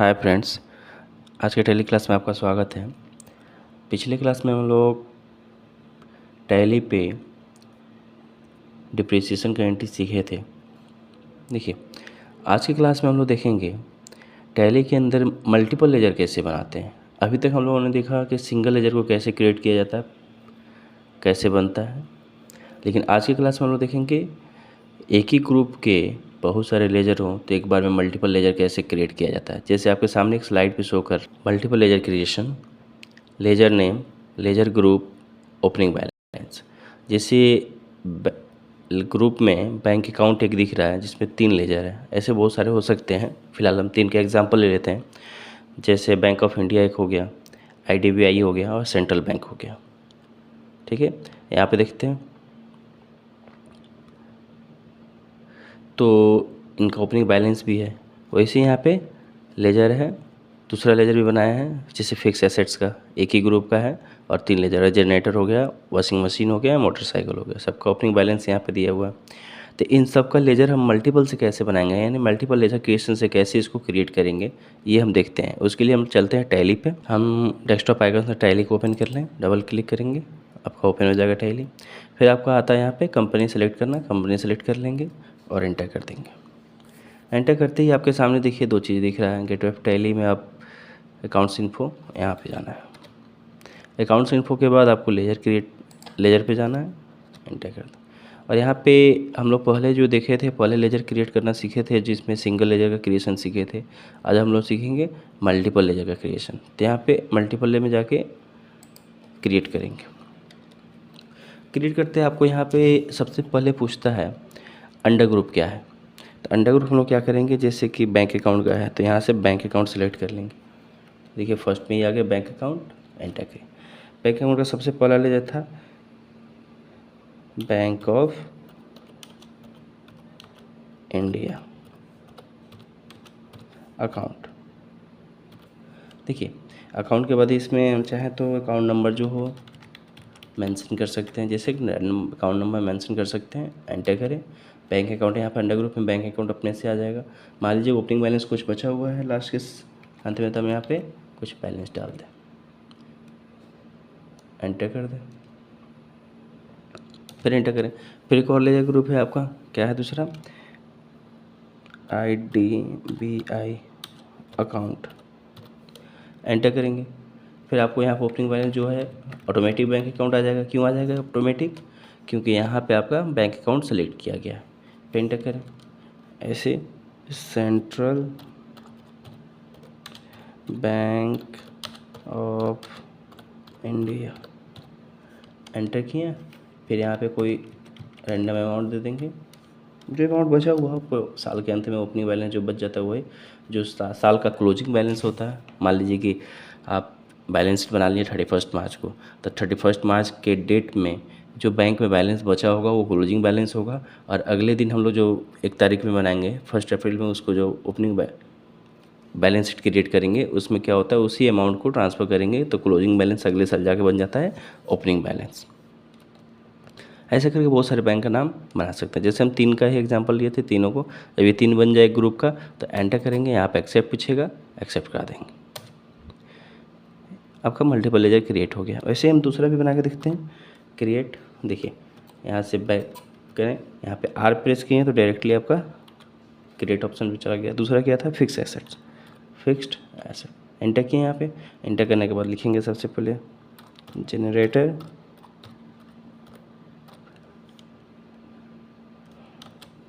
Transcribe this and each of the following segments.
Hi friends, आज के tally class में आपका स्वागत है। पिछले क्लास में हम लोग टैली पे डिप्रिसिएशन का एंट्री सीखे थे। देखिए, आज की क्लास में हम लोग देखेंगे टैली के अंदर मल्टीपल लेजर कैसे बनाते हैं। अभी तक हम लोगों ने देखा कि सिंगल लेजर को कैसे क्रिएट किया जाता है, कैसे बनता है, लेकिन आज की क्लास में हम लोग देखेंगे एक ही ग्रुप के बहुत सारे लेजर हों तो एक बार में मल्टीपल लेजर कैसे क्रिएट किया जाता है। जैसे आपके सामने एक स्लाइड पे शो कर multiple ledger creation, ledger name, ledger group, opening balance. जैसे ग्रुप में बैंक अकाउंट एक दिख रहा है जिसमें 3 लेजर है, ऐसे बहुत सारे हो सकते हैं। फिलहाल हम 3 के एग्जांपल ले लेते हैं। जैसे बैंक ऑफ इंडिया एक हो गया, IDBI हो गया और सेंट्रल बैंक हो गया। ठीक है, यहाँ पे देखते हैं तो इनका ओपनिंग बैलेंस भी है। वैसे यहाँ पे लेजर है, दूसरा लेजर भी बनाया है जैसे फिक्स एसेट्स का, एक ही ग्रुप का है और 3 लेजर है। जनरेटर हो गया, वॉशिंग मशीन हो गया, मोटरसाइकिल हो गया, सबका ओपनिंग बैलेंस यहाँ पे दिया हुआ है। तो इन सब का लेजर हम मल्टीपल से कैसे बनाएंगे, यानी मल्टीपल लेजर क्रिएशन से कैसे इसको क्रिएट करेंगे, ये हम देखते हैं। उसके लिए हम चलते हैं टैली पे। हम डेस्कटॉप आइकन से टैली को ओपन कर लें, डबल क्लिक करेंगे, आपका ओपन हो जाएगा टैली। फिर आपका आता है यहाँ पे कंपनी सेलेक्ट करना, कंपनी सेलेक्ट कर लेंगे और एंटर कर देंगे। एंटर करते ही आपके सामने देखिए 2 चीज़ दिख रहा है। गेटवे ऑफ टैली में आप अकाउंट्स इन्फो, यहाँ पे जाना है। अकाउंट्स इन्फो के बाद आपको लेजर पे जाना है, एंटर कर दो। और यहाँ पे हम लोग पहले जो देखे थे, पहले लेजर क्रिएट करना सीखे थे जिसमें सिंगल लेजर का क्रिएशन सीखे थे। आज हम लोग सीखेंगे मल्टीपल लेजर का क्रिएशन। तो यहाँ पे मल्टीपल ले में जाके क्रिएट करेंगे। क्रिएट करते हैं आपको यहाँ पे सबसे पहले पूछता है अंडर ग्रुप क्या है। तो अंडर ग्रुप हम लोग क्या करेंगे, जैसे कि बैंक अकाउंट का है तो यहाँ से बैंक अकाउंट सेलेक्ट कर लेंगे। देखिए फर्स्ट में ही आ गया बैंक अकाउंट, एंटर करें। बैंक अकाउंट का सबसे पहला लेजर था बैंक ऑफ इंडिया अकाउंट। देखिए अकाउंट के बाद इसमें हम चाहें तो अकाउंट नंबर जो हो मेंशन कर सकते हैं, जैसे अकाउंट नंबर मेंशन कर सकते हैं, एंटर करें। बैंक अकाउंट यहाँ पर अंडर ग्रुप में बैंक अकाउंट अपने से आ जाएगा। मान लीजिए ओपनिंग बैलेंस कुछ बचा हुआ है लास्ट के अंत में, तो हम यहाँ पे कुछ बैलेंस डाल दें, एंटर कर दें, फिर एंटर करें। फिर एक और लेजर ग्रुप है आपका, क्या है दूसरा, IDBI अकाउंट, एंटर करेंगे। फिर आपको यहाँ पर ओपनिंग बैलेंस जो है ऑटोमेटिक बैंक अकाउंट आ जाएगा। क्यों आ जाएगा ऑटोमेटिक, क्योंकि यहाँ पे आपका बैंक अकाउंट सेलेक्ट किया गया है। फिर एंटर करें। ऐसे central bank of India, enter किए। फिर यहाँ पे कोई रैंडम अमाउंट दे देंगे, जो अमाउंट बचा हुआ आपको साल के अंत में ओपनिंग बैलेंस जो बच जाता है वही जो साल का क्लोजिंग बैलेंस होता है। मान लीजिए कि आप बैलेंस बना लिए 31 मार्च को, तो 31 मार्च के डेट में जो बैंक में बैलेंस बचा होगा वो क्लोजिंग बैलेंस होगा। और अगले दिन हम लोग जो 1 तारीख में बनाएंगे 1 अप्रैल में, उसको जो ओपनिंग बैलेंस शीट क्रिएट करेंगे उसमें क्या होता है उसी अमाउंट को ट्रांसफ़र करेंगे, तो क्लोजिंग बैलेंस अगले साल जाके बन जाता है ओपनिंग बैलेंस। ऐसे करके बहुत सारे बैंक का नाम बना सकते हैं। जैसे हम 3 का ही एग्जांपल लिए थे, तीनों को जब ये 3 बन जाए ग्रुप का तो एंटर करेंगे, यहाँ पे एक्सेप्ट पूछेगा, एक्सेप्ट करा देंगे, आपका मल्टीपल लेजर क्रिएट हो गया। वैसे हम दूसरा भी बना के देखते हैं, क्रिएट। देखिए यहाँ से बैक करें, यहाँ पे R प्रेस किए तो डायरेक्टली आपका क्रिएट ऑप्शन भी चला गया। दूसरा क्या था, fix assets, fixed asset, enter किए। यहाँ पे एंटर करने के बाद लिखेंगे सबसे पहले जनरेटर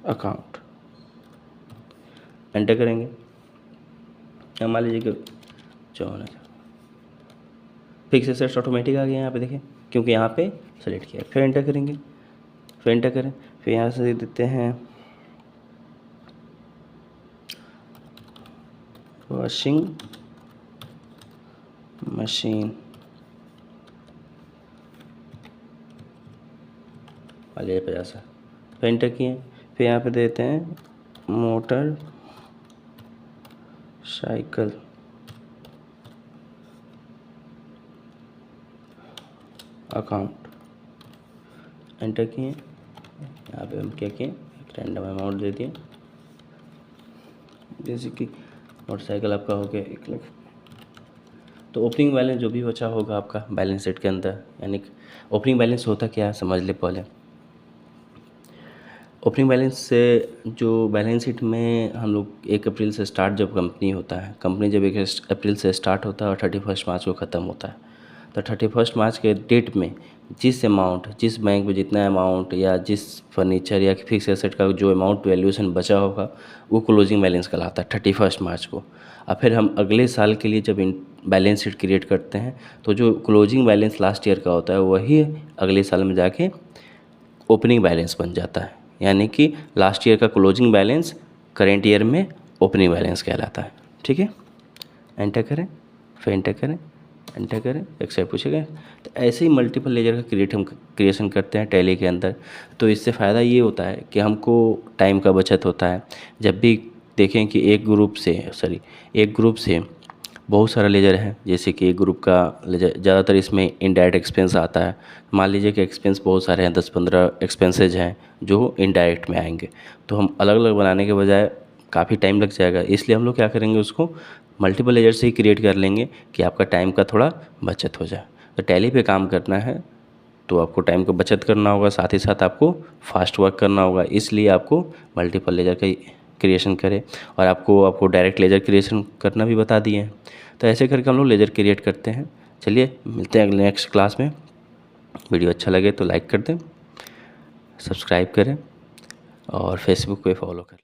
अकाउंट, एंटर करेंगे। मान लीजिए कि 54,000, फिक्स एसेट्स ऑटोमेटिक आ गया यहाँ पे, देखें क्योंकि यहाँ पे सेलेक्ट किया। फिर एंटर करेंगे, फिर एंटर करें। फिर यहाँ से दे देते हैं वॉशिंग मशीन, वाले 50। फिर एंटर किए। फिर यहाँ पे देते हैं मोटर साइकिल अकाउंट, एंटर किए। यहाँ पे हम क्या किए, एक रैंडम अमाउंट दे दिए, जैसे कि मोटरसाइकिल आपका हो गया 1 लाख। तो ओपनिंग बैलेंस जो भी बचा होगा आपका बैलेंस शीट के अंदर, यानी ओपनिंग बैलेंस होता क्या है समझ ले पहले। ओपनिंग बैलेंस से जो बैलेंस शीट में हम लोग 1 अप्रैल से स्टार्ट जब कंपनी होता है, कंपनी जब 1 अप्रैल से स्टार्ट होता है और 31 मार्च को ख़त्म होता है, तो 31 मार्च के डेट में जिस अमाउंट, जिस बैंक में जितना अमाउंट या जिस फर्नीचर या फिक्स एसेट का जो अमाउंट वैल्यूएशन बचा होगा वो क्लोजिंग बैलेंस कहलाता है 31 मार्च को। और फिर हम अगले साल के लिए जब बैलेंस शीट क्रिएट करते हैं तो जो क्लोजिंग बैलेंस लास्ट ईयर का होता है वही अगले साल में जाके ओपनिंग बैलेंस बन जाता है, यानी कि लास्ट ईयर का क्लोजिंग बैलेंस करेंट ईयर में ओपनिंग बैलेंस कहलाता है। ठीक है, एंटर करें, फिर एंटर करें, एंटर करें, एक्सेप्ट पूछेगा। तो ऐसे ही मल्टीपल लेजर का हम क्रिएशन करते हैं टैली के अंदर। तो इससे फ़ायदा ये होता है कि हमको टाइम का बचत होता है। जब भी देखें कि एक ग्रुप से बहुत सारा लेजर है, जैसे कि एक ग्रुप का लेजर ज़्यादातर इसमें इनडायरेक्ट एक्सपेंस आता है। मान लीजिए कि एक्सपेंस बहुत सारे हैं, 10-15 एक्सपेंसेज हैं जो इनडायरेक्ट में आएंगे, तो हम अलग अलग बनाने के बजाय काफ़ी टाइम लग जाएगा। इसलिए हम लोग क्या करेंगे, उसको मल्टीपल लेजर से ही क्रिएट कर लेंगे कि आपका टाइम का थोड़ा बचत हो जाए। तो टैली पे काम करना है तो आपको टाइम का बचत करना होगा, साथ ही साथ आपको फास्ट वर्क करना होगा। इसलिए आपको मल्टीपल लेजर का क्रिएशन करें, और आपको डायरेक्ट लेजर क्रिएशन करना भी बता दिए हैं। तो ऐसे करके हम लोग लेजर क्रिएट करते हैं। चलिए मिलते हैं अगले नेक्स्ट क्लास में। वीडियो अच्छा लगे तो लाइक कर दें, सब्सक्राइब करें और फेसबुक पे फॉलो करें।